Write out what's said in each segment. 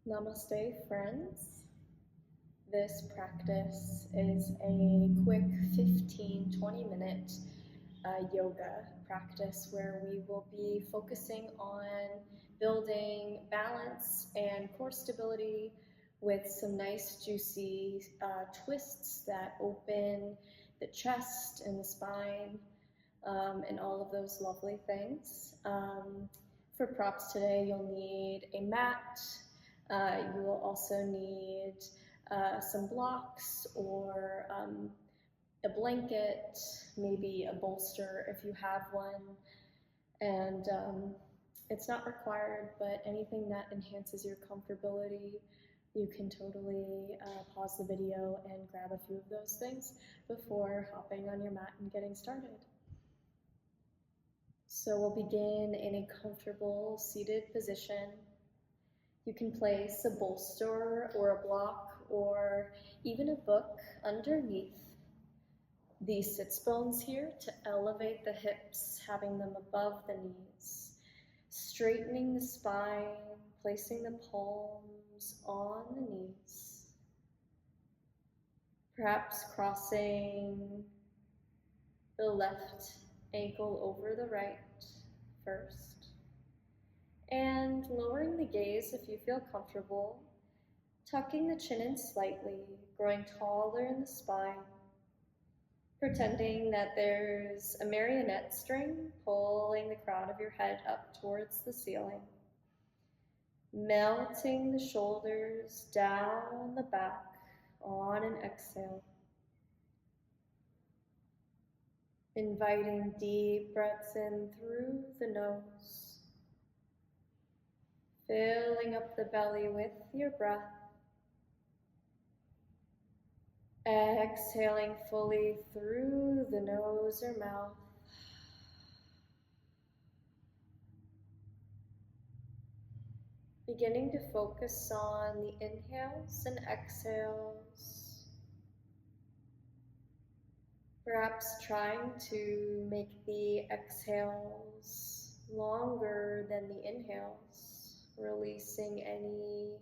Namaste, friends. This practice is a quick 15-20 minute yoga practice where we will be focusing on building balance and core stability with some nice juicy twists that open the chest and the spine and all of those lovely things. For props today, you'll need a mat. You will also need some blocks or a blanket, maybe a bolster if you have one. And it's not required, but anything that enhances your comfortability, you can totally pause the video and grab a few of those things before hopping on your mat and getting started. So we'll begin in a comfortable seated position. You can place a bolster or a block or even a book underneath the sits bones here to elevate the hips, having them above the knees, straightening the spine, placing the palms on the knees, perhaps crossing the left ankle over the right first, and lowering the gaze if you feel comfortable, tucking the chin in slightly, growing taller in the spine, pretending that there's a marionette string pulling the crown of your head up towards the ceiling, melting the shoulders down the back on an exhale, inviting deep breaths in through the nose, filling up the belly with your breath, exhaling fully through the nose or mouth. Beginning to focus on the inhales and exhales. Perhaps trying to make the exhales longer than the inhales, releasing any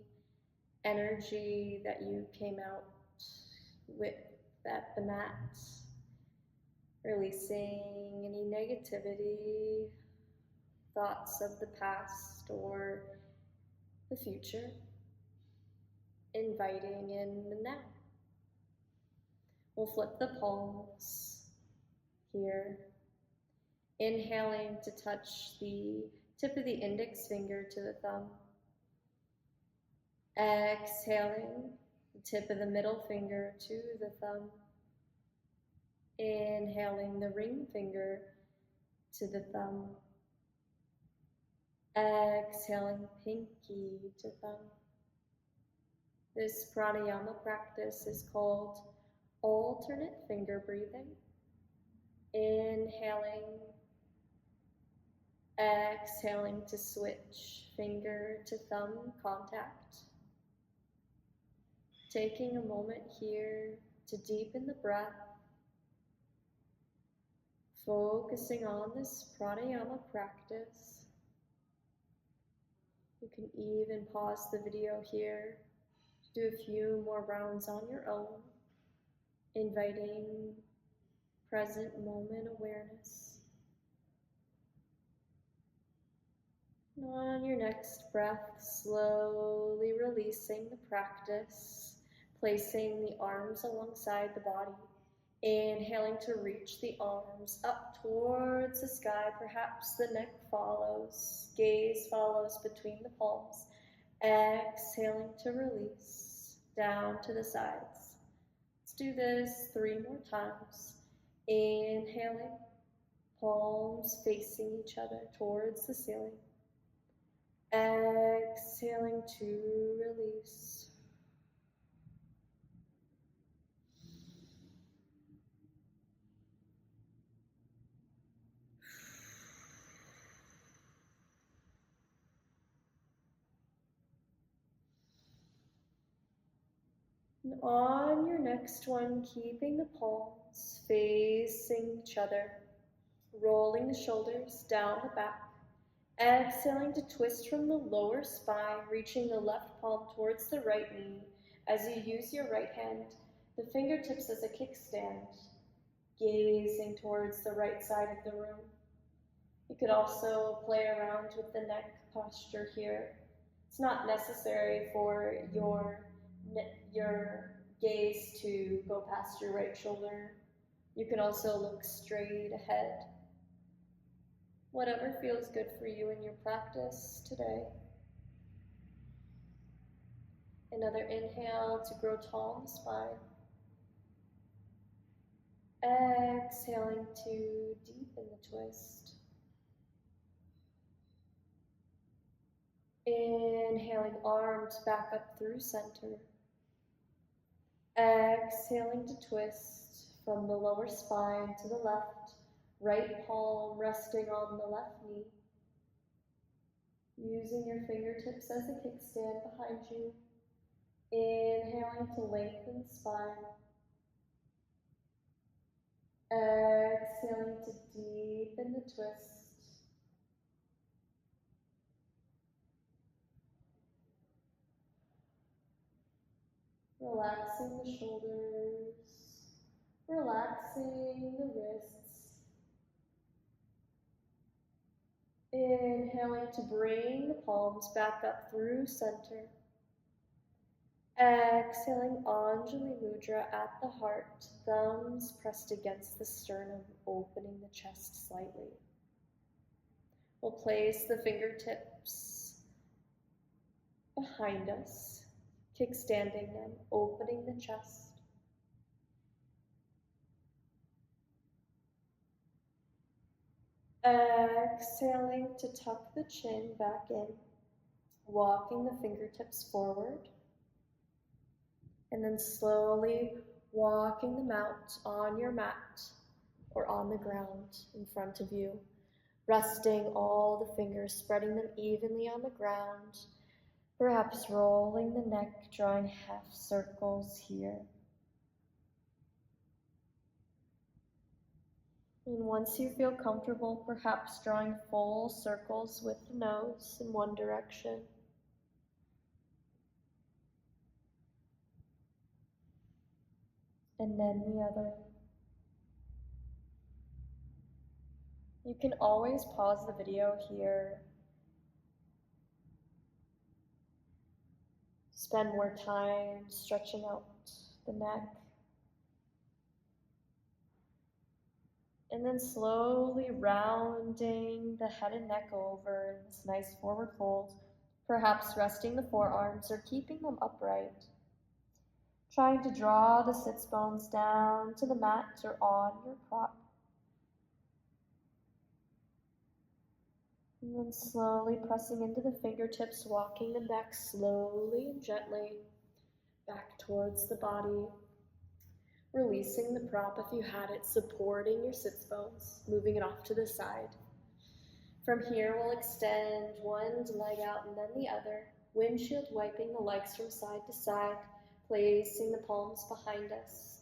energy that you came out with at the mat, releasing any negativity, thoughts of the past or the future, inviting in the now. We'll flip the palms here, inhaling to touch the tip of the index finger to the thumb, exhaling the tip of the middle finger to the thumb, inhaling the ring finger to the thumb, exhaling pinky to thumb. This pranayama practice is called alternate finger breathing. Inhaling, exhaling to switch finger to thumb contact. Taking a moment here to deepen the breath, focusing on this pranayama practice. You can even pause the video here, do a few more rounds on your own, inviting present moment awareness. And on your next breath, slowly releasing the practice, placing the arms alongside the body, inhaling to reach the arms up towards the sky, perhaps the neck follows, gaze follows between the palms, exhaling to release, down to the sides. Let's do this 3 more times. Inhaling, palms facing each other towards the ceiling. Exhaling to release. And on your next one, keeping the palms facing each other, rolling the shoulders down the back, Exhaling to twist from the lower spine, reaching the left palm towards the right knee as you use your right hand, the fingertips as a kickstand, gazing towards the right side of the room. You could also play around with the neck posture here. It's not necessary for your gaze to go past your right shoulder. You can also look straight ahead. Whatever feels good for you in your practice today. Another inhale to grow tall in the spine. Exhaling to deepen the twist. Inhaling arms back up through center. Exhaling to twist from the lower spine to the left, right palm resting on the left knee. Using your fingertips as a kickstand behind you. Inhaling to lengthen the spine. Exhaling to deepen the twist. Relaxing the shoulders, relaxing the wrists. Inhaling to bring the palms back up through center. Exhaling Anjali Mudra at the heart, thumbs pressed against the sternum, opening the chest slightly. We'll place the fingertips behind us, kickstanding them, opening the chest. Exhaling to tuck the chin back in, walking the fingertips forward, and then slowly walking them out on your mat or on the ground in front of you, resting all the fingers, spreading them evenly on the ground, perhaps rolling the neck, drawing half circles here. And once you feel comfortable, perhaps drawing full circles with the nose in one direction. And then the other. You can always pause the video here. Spend more time stretching out the neck. And then slowly rounding the head and neck over in this nice forward fold, perhaps resting the forearms or keeping them upright. Trying to draw the sits bones down to the mat or on your prop. And then slowly pressing into the fingertips, walking the neck slowly and gently back towards the body. Releasing the prop if you had it, supporting your sits bones, moving it off to the side. From here, we'll extend one leg out and then the other, windshield wiping the legs from side to side, placing the palms behind us.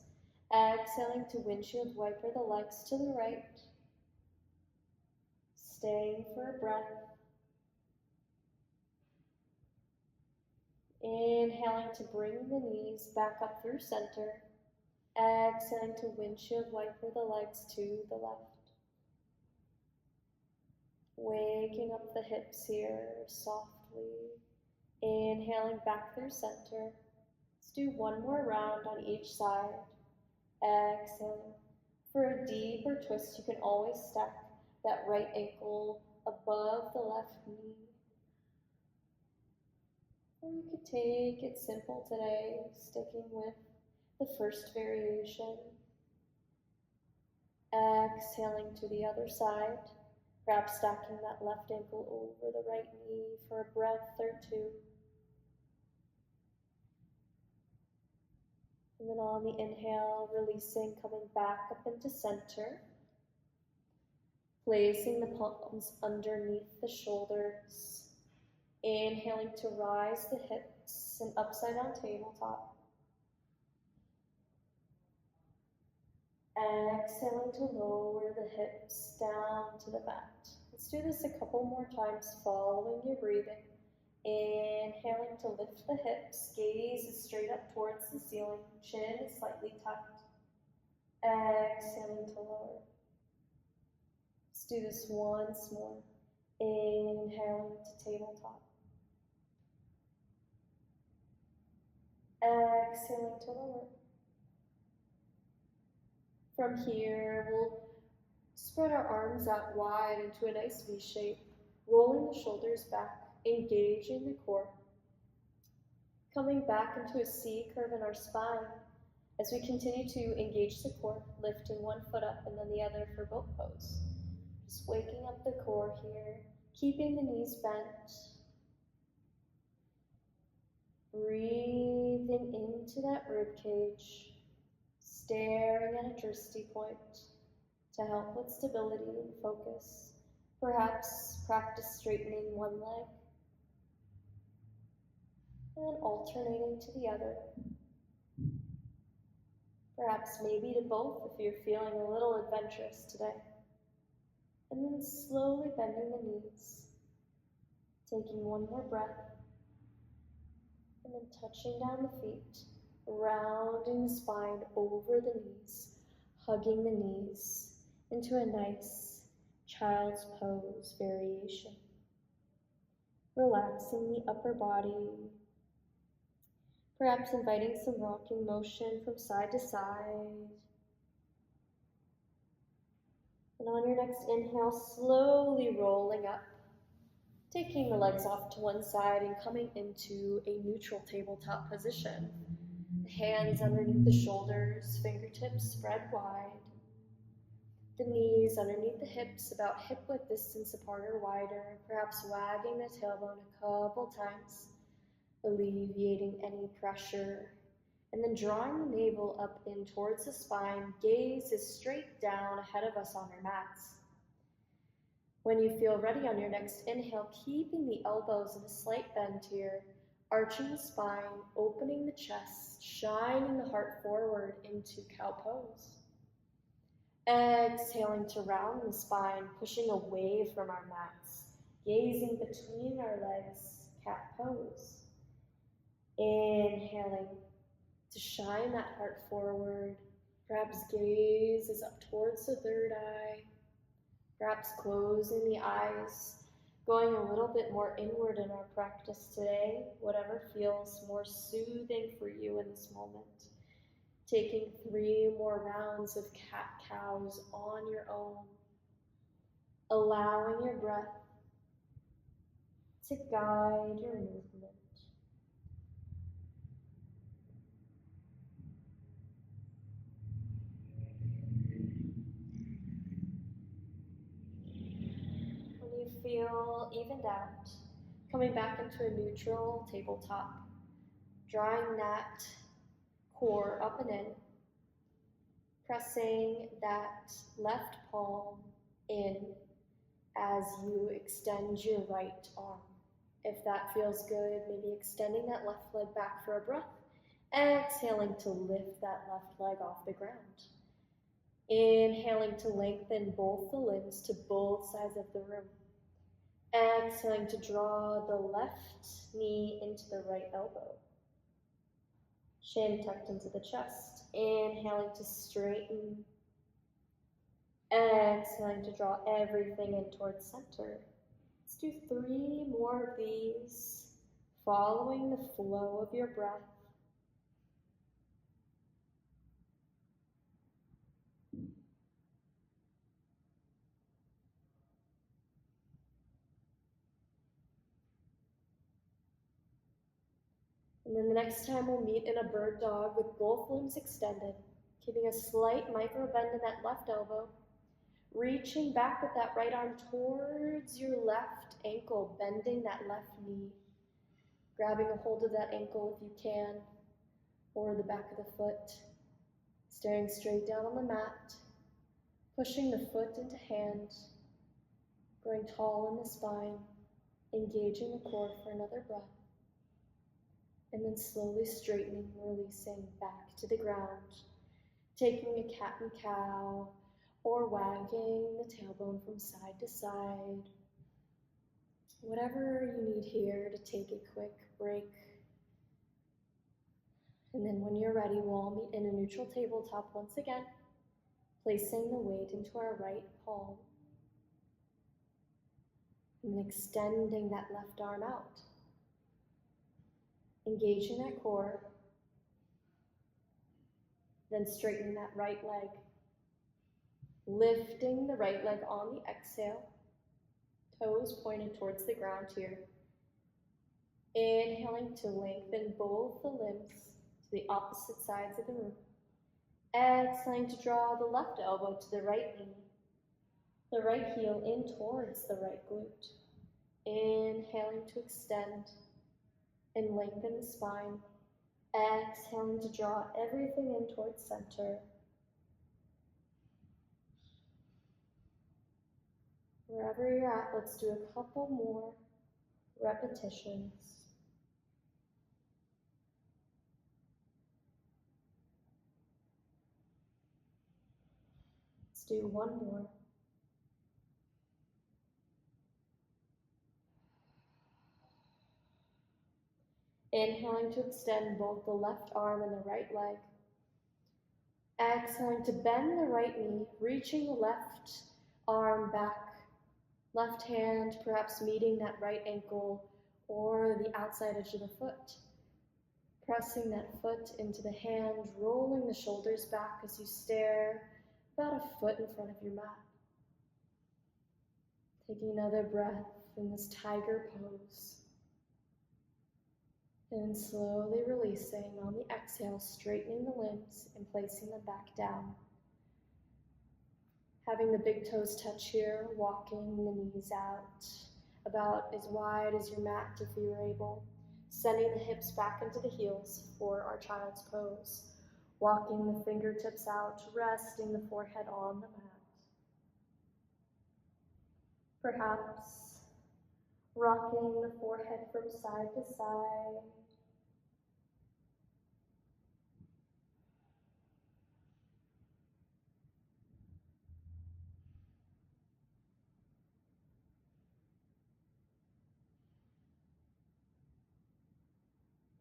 Exhaling to windshield wiper the legs to the right. Staying for a breath. Inhaling to bring the knees back up through center. Exhaling to windshield wiper the legs to the left. Waking up the hips here softly. Inhaling back through center. Let's do one more round on each side. Exhaling. For a deeper twist, you can always stack that right ankle above the left knee. Or you could take it simple today, sticking with the first variation. Exhaling to the other side, perhaps stacking that left ankle over the right knee for a breath or two. And then on the inhale, releasing, coming back up into center. Placing the palms underneath the shoulders. Inhaling to rise the hips and upside down tabletop. Exhaling to lower the hips down to the mat. Let's do this a couple more times, following your breathing. Inhaling to lift the hips, gaze is straight up towards the ceiling, chin is slightly tucked. Exhaling to lower. Let's do this once more. Inhaling to tabletop. Exhaling to lower. From here, we'll spread our arms out wide into a nice V shape, rolling the shoulders back, engaging the core. Coming back into a C curve in our spine as we continue to engage the core, lifting one foot up and then the other for boat pose. Just waking up the core here, keeping the knees bent. Breathing into that rib cage, staring at a drishti point to help with stability and focus. Perhaps practice straightening one leg and then alternating to the other. Perhaps maybe to both if you're feeling a little adventurous today. And then slowly bending the knees, taking one more breath, and then touching down the feet, rounding the spine over the knees, hugging the knees into a nice child's pose variation. Relaxing the upper body, perhaps inviting some rocking motion from side to side. And on your next inhale, slowly rolling up, taking the legs off to one side and coming into a neutral tabletop position. Hands underneath the shoulders, fingertips spread wide. The knees underneath the hips, about hip width distance apart or wider, perhaps wagging the tailbone a couple times, alleviating any pressure. And then drawing the navel up in towards the spine, gaze is straight down ahead of us on our mats. When you feel ready on your next inhale, keeping the elbows in a slight bend here, arching the spine, opening the chest, shining the heart forward into cow pose. Exhaling to round the spine, pushing away from our mats, gazing between our legs, cat pose. Inhaling to shine that heart forward, perhaps gaze is up towards the third eye, perhaps closing the eyes, going a little bit more inward in our practice today, whatever feels more soothing for you in this moment. Taking 3 more rounds of cat-cows on your own, allowing your breath to guide your movement. When you feel evened out, coming back into a neutral tabletop, drawing that core up and in, pressing that left palm in as you extend your right arm. If that feels good, maybe extending that left leg back for a breath, exhaling to lift that left leg off the ground. Inhaling to lengthen both the limbs to both sides of the room. Exhaling to draw the left knee into the right elbow. Chin tucked into the chest. Inhaling to straighten. Exhaling to draw everything in towards center. Let's do 3 more of these, following the flow of your breath. And then the next time we'll meet in a bird dog with both limbs extended, keeping a slight micro bend in that left elbow, reaching back with that right arm towards your left ankle, bending that left knee, grabbing a hold of that ankle if you can, or the back of the foot, staring straight down on the mat, pushing the foot into hand, growing tall in the spine, engaging the core for another breath. And then slowly straightening, releasing back to the ground, taking a cat and cow, or wagging the tailbone from side to side. Whatever you need here to take a quick break. And then when you're ready, we'll all meet in a neutral tabletop once again, placing the weight into our right palm. And then extending that left arm out. Engaging that core. Then straightening that right leg. Lifting the right leg on the exhale. Toes pointed towards the ground here. Inhaling to lengthen both the limbs to the opposite sides of the room. Exhaling to draw the left elbow to the right knee. The right heel in towards the right glute. Inhaling to extend and lengthen the spine. Exhaling to draw everything in towards center. Wherever you're at, let's do a couple more repetitions. Let's do one more. Inhaling to extend both the left arm and the right leg. Exhaling to bend the right knee, reaching the left arm back. Left hand perhaps meeting that right ankle or the outside edge of the foot. Pressing that foot into the hand, rolling the shoulders back as you stare about a foot in front of your mat. Taking another breath in this tiger pose. And slowly releasing on the exhale, straightening the limbs and placing them back down. Having the big toes touch here, walking the knees out about as wide as your mat if you were able. Sending the hips back into the heels for our child's pose. Walking the fingertips out, resting the forehead on the mat. Perhaps rocking the forehead from side to side.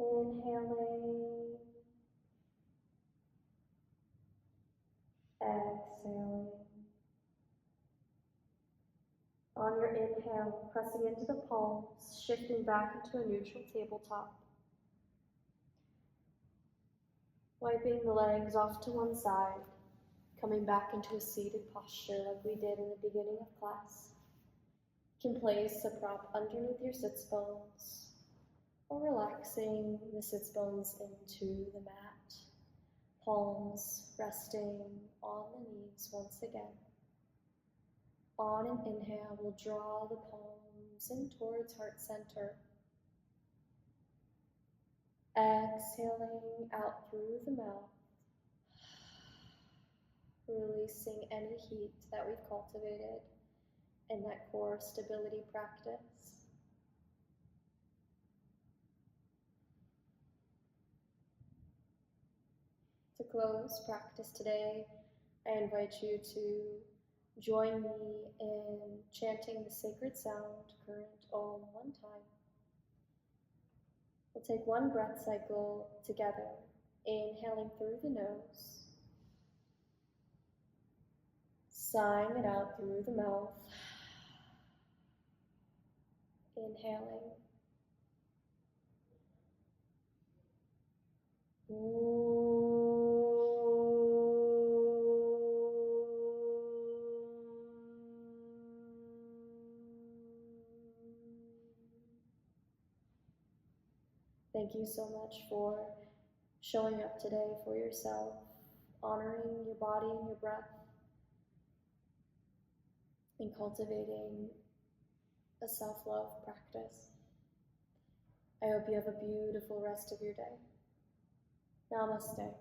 Inhaling, exhaling. On your inhale, pressing into the palms, shifting back into a neutral tabletop. Wiping the legs off to one side, coming back into a seated posture like we did in the beginning of class. You can place a prop underneath your sits bones, or relaxing the sits bones into the mat, palms resting on the knees once again. On an inhale, we'll draw the palms in towards heart center. Exhaling out through the mouth, releasing any heat that we've cultivated in that core stability practice. To close practice today, I invite you to join me in chanting the sacred sound, current Om, one time. We'll take one breath cycle together, inhaling through the nose, sighing it out through the mouth, inhaling. Thank you so much for showing up today for yourself, honoring your body and your breath, and cultivating a self-love practice. I hope you have a beautiful rest of your day. Namaste.